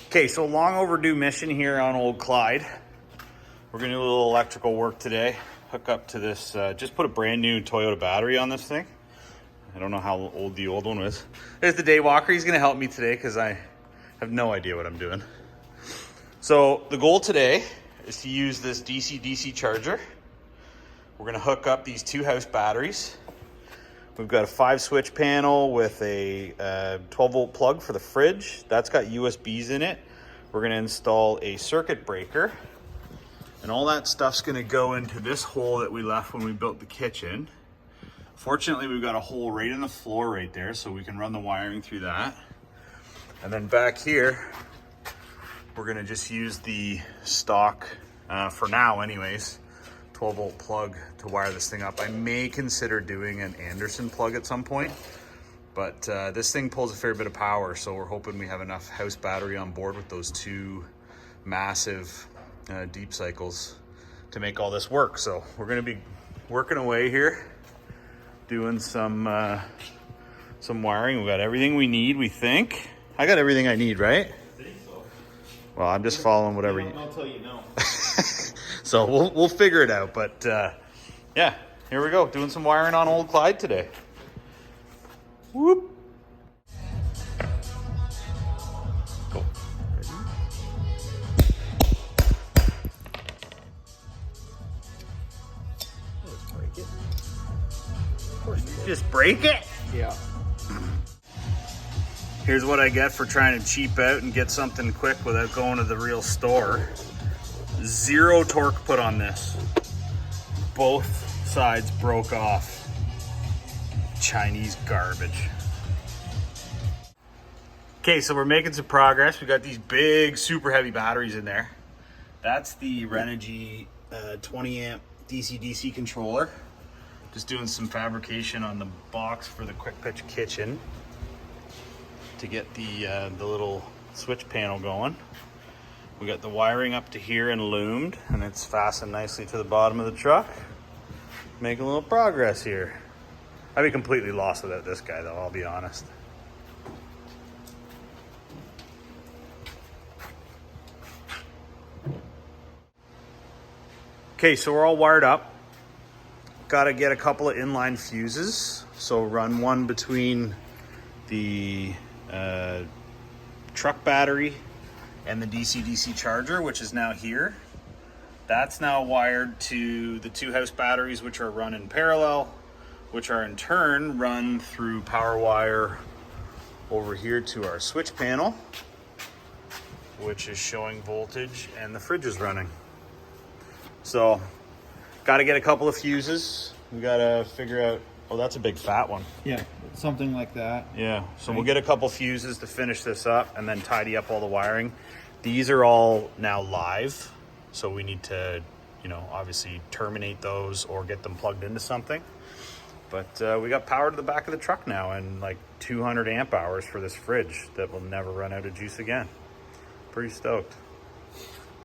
Okay, so long overdue mission here on old Clyde. We're gonna do a little electrical work today. Hook up to this, just put a brand new Toyota battery on this thing. I don't know how old the old one was. There's the day walker. He's gonna help me today because I have no idea what I'm doing. So the goal today is to use this DC-DC charger. We're gonna hook up these two house batteries. We've got a 5-switch panel with a 12-volt plug for the fridge. That's got USBs in it. We're gonna install a circuit breaker. And all that stuff's gonna go into this hole that we left when we built the kitchen. Fortunately, we've got a hole right in the floor right there, so we can run the wiring through that. And then back here, we're gonna just use the stock, for now anyways, 12-volt plug to wire this thing up. I may consider doing an Anderson plug at some point, but this thing pulls a fair bit of power, so we're hoping we have enough house battery on board with those two massive deep cycles to make all this work. So we're gonna be working away here, doing some wiring. We've got everything we need, we think. I got everything I need, right? I think so. Well, I'm just following whatever you... I'll tell you no. So we'll figure it out, but yeah, here we go, doing some wiring on old Clyde today. Whoop. Go. Let's break it. Of course, you just break it? Yeah. Here's what I get for trying to cheap out and get something quick without going to the real store. 0 torque put on this. Both sides broke off. Chinese garbage. Okay, so we're making some progress. We got these big, super heavy batteries in there. That's the Renogy 20 amp DC-DC controller. Just doing some fabrication on the box for the quick pitch kitchen to get the little switch panel going. We got the wiring up to here and loomed, and it's fastened nicely to the bottom of the truck. Making a little progress here. I'd be completely lost without this guy though, I'll be honest. Okay, so we're all wired up. Got to get a couple of inline fuses. So run one between the truck battery and the DC-DC charger, which is now here. That's now wired to the two house batteries, which are run in parallel, which are in turn run through power wire over here to our switch panel, which is showing voltage, and the fridge is running. So, got to get a couple of fuses. We got to figure out, oh, that's a big fat one. Yeah, something like that. Yeah, so we'll get a couple fuses to finish this up and then tidy up all the wiring. These are all now live, so we need to, obviously terminate those or get them plugged into something. But we got power to the back of the truck now and like 200 amp hours for this fridge that will never run out of juice again. Pretty stoked.